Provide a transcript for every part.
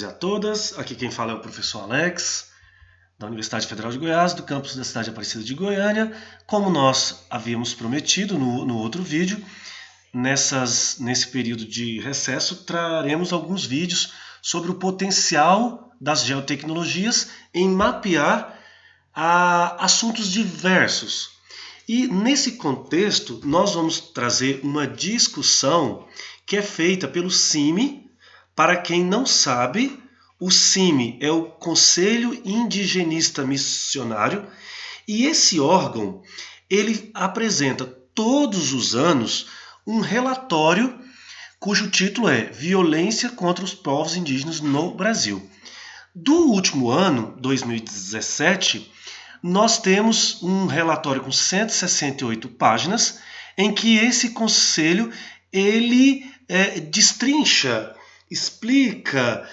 A todas, aqui quem fala é o professor Alex, da Universidade Federal de Goiás, do campus da cidade Aparecida de Goiânia. Como nós havíamos prometido no outro vídeo, nesse período de recesso, traremos alguns vídeos sobre o potencial das geotecnologias em mapear assuntos diversos. E nesse contexto, nós vamos trazer uma discussão que é feita pelo CIMI. Para quem não sabe, o CIMI é o Conselho Indigenista Missionário e esse órgão ele apresenta todos os anos um relatório cujo título é Violência contra os Povos Indígenas no Brasil. Do último ano, 2017, nós temos um relatório com 168 páginas em que esse conselho ele destrincha, explica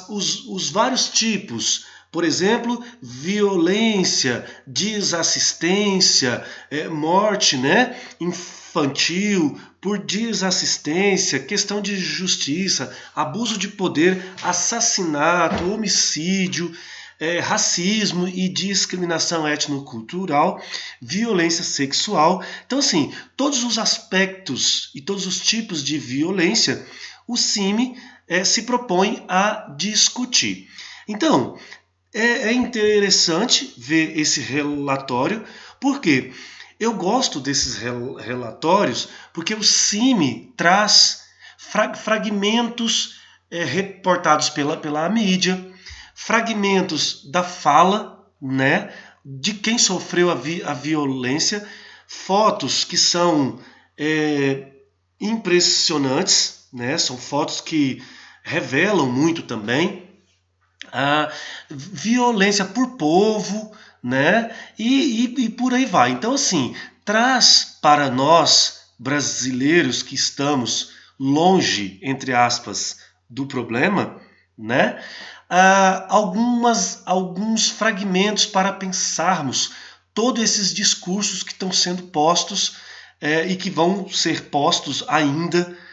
os vários tipos, por exemplo, violência, desassistência, morte infantil por desassistência, questão de justiça, abuso de poder, assassinato, homicídio, racismo e discriminação étnico-cultural, violência sexual. Então, assim, todos os aspectos e todos os tipos de violência, o CIMI se propõe a discutir. Então, é interessante ver esse relatório, porque eu gosto desses relatórios, porque o CIMI traz fragmentos reportados pela mídia, fragmentos da fala, de quem sofreu a violência, fotos que são impressionantes, são fotos que revelam muito também a violência por povo, e por aí vai. Então, assim, traz para nós brasileiros que estamos longe, entre aspas, do problema, alguns fragmentos para pensarmos todos esses discursos que estão sendo postos e que vão ser postos ainda,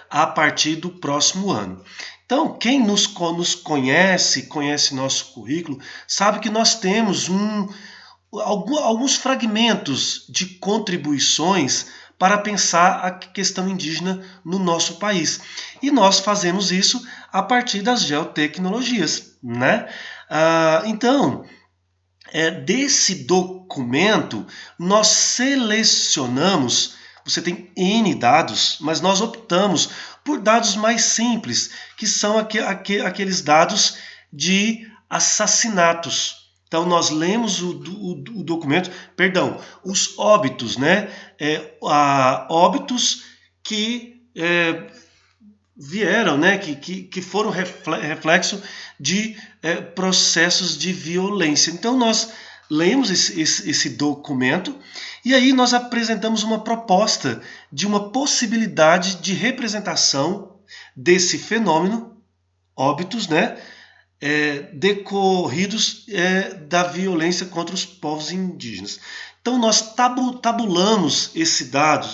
a partir do próximo ano. Então, quem nos conhece nosso currículo, sabe que nós temos alguns fragmentos de contribuições para pensar a questão indígena no nosso país. E nós fazemos isso a partir das geotecnologias. Então, desse documento, nós selecionamos, você tem N dados, mas nós optamos por dados mais simples, que são aqueles dados de assassinatos. Então, nós lemos o documento, os óbitos, óbitos que vieram, que foram reflexo de processos de violência. Então, nós lemos esse documento e aí nós apresentamos uma proposta de uma possibilidade de representação desse fenômeno, óbitos, decorridos da violência contra os povos indígenas. Então, nós tabulamos esse dado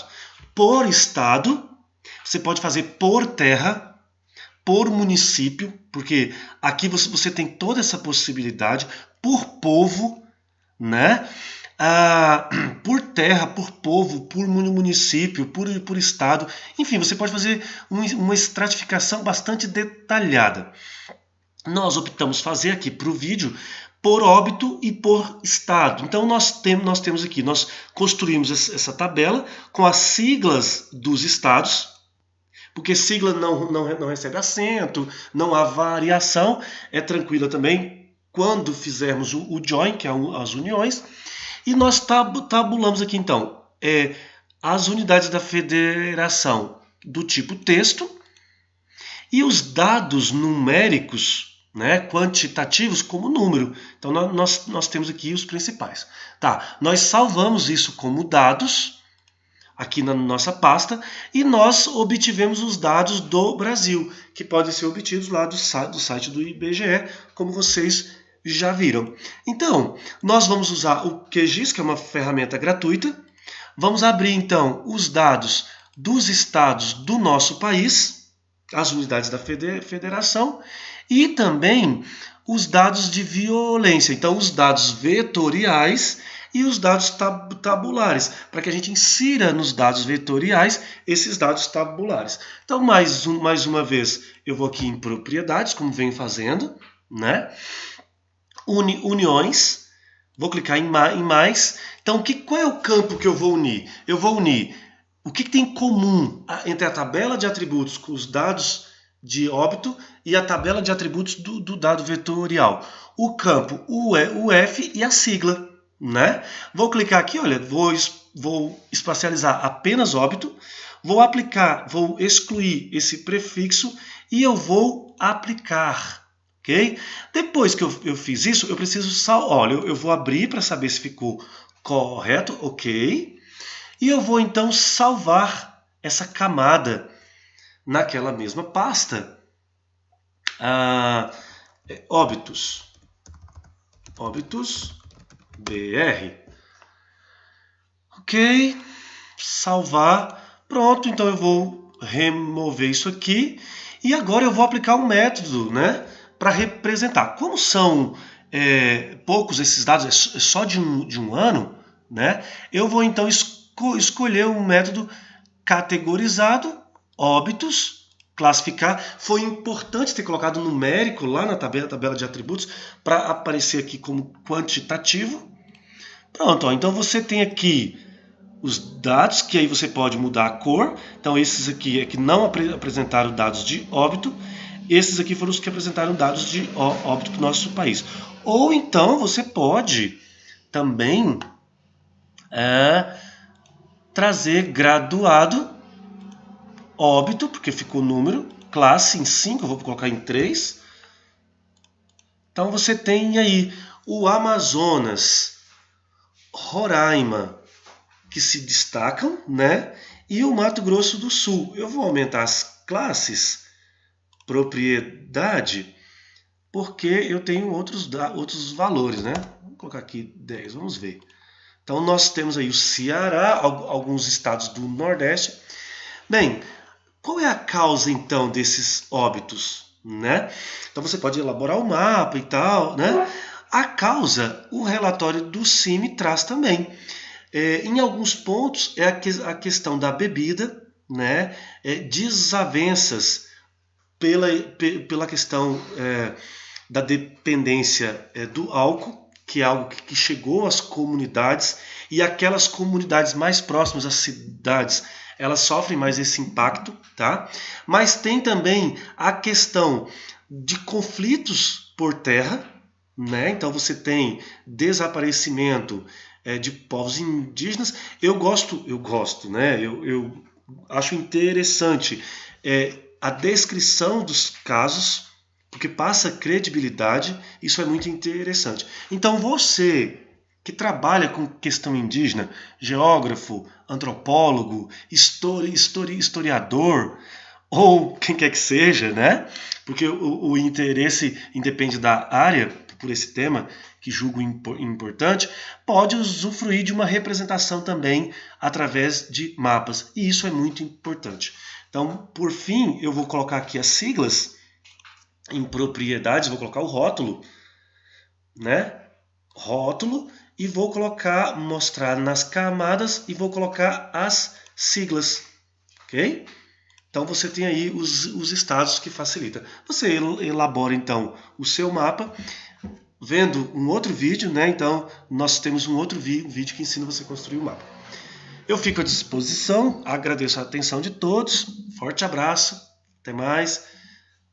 por estado, você pode fazer por terra, por município, porque aqui você tem toda essa possibilidade, por povo, por terra, por povo, por município, por estado. Enfim, você pode fazer uma estratificação bastante detalhada. Nós optamos fazer aqui para o vídeo por óbito e por estado. Então nós temos aqui, nós construímos essa tabela com as siglas dos estados, porque sigla não recebe acento, não há variação, é tranquila também quando fizermos o join, que é as uniões, e nós tabulamos aqui então as unidades da federação do tipo texto e os dados numéricos, quantitativos como número. Então nós temos aqui os principais. Nós salvamos isso como dados aqui na nossa pasta e nós obtivemos os dados do Brasil, que podem ser obtidos lá do site do IBGE, como vocês já viram. Então, nós vamos usar o QGIS, que é uma ferramenta gratuita. Vamos abrir, então, os dados dos estados do nosso país. as unidades da federação e também os dados de violência. Então, os dados vetoriais e os dados tabulares, para que a gente insira nos dados vetoriais esses dados tabulares. Então, mais uma vez, eu vou aqui em propriedades, como venho fazendo, né? Uniões, vou clicar em mais. Então, qual é o campo que eu vou unir? Eu vou unir o que tem em comum entre a tabela de atributos com os dados de óbito e a tabela de atributos do dado vetorial. O campo, o F e a sigla, né? Vou clicar aqui, olha, vou espacializar apenas óbito, vou excluir esse prefixo e eu vou aplicar. Okay? Depois que eu fiz isso, eu preciso olha, eu vou abrir para saber se ficou correto, ok? E eu vou então salvar essa camada naquela mesma pasta. Óbitos BR. Ok, salvar. Pronto, então eu vou remover isso aqui. E agora eu vou aplicar um método, né, para representar. Como são poucos esses dados, é só de um ano, né, eu vou então escolher um método categorizado, óbitos, classificar. Foi importante ter colocado numérico lá na tabela de atributos para aparecer aqui como quantitativo. Pronto, ó, então você tem aqui os dados, que aí você pode mudar a cor. Então esses aqui é que não apresentaram dados de óbito. Esses aqui foram os que apresentaram dados de óbito para o nosso país. Ou então você pode também trazer graduado, óbito, porque ficou número, classe em 5, eu vou colocar em 3. Então você tem aí o Amazonas, Roraima, que se destacam, né? E o Mato Grosso do Sul. Eu vou aumentar as classes, propriedade, porque eu tenho outros valores, né? Vou colocar aqui 10, vamos ver. Então nós temos aí o Ceará, alguns estados do Nordeste. Bem, qual é a causa então desses óbitos, né? Então você pode elaborar o mapa e tal, né? A causa, o relatório do CIMI traz também. Em alguns pontos é a questão da bebida, né? Desavenças pela questão da dependência do álcool, que é algo que chegou às comunidades, e aquelas comunidades mais próximas às cidades, elas sofrem mais esse impacto, tá? Mas tem também a questão de conflitos por terra, né? Então você tem desaparecimento de povos indígenas. Eu gosto, né? Eu acho interessante a descrição dos casos, porque passa credibilidade. Isso é muito interessante. Então você que trabalha com questão indígena, geógrafo, antropólogo, historiador, ou quem quer que seja, né? Porque o interesse independe da área, por esse tema, que julgo importante, pode usufruir de uma representação também através de mapas. E isso é muito importante. Então, por fim, eu vou colocar aqui as siglas em propriedades, vou colocar o rótulo, né? Rótulo, e vou mostrar nas camadas e vou colocar as siglas, ok? Então você tem aí os estados que facilita. Você elabora então o seu mapa, vendo um outro vídeo, né? Então nós temos um outro vídeo que ensina você a construir o mapa. Eu fico à disposição, agradeço a atenção de todos, forte abraço, até mais,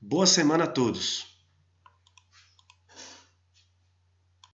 boa semana a todos.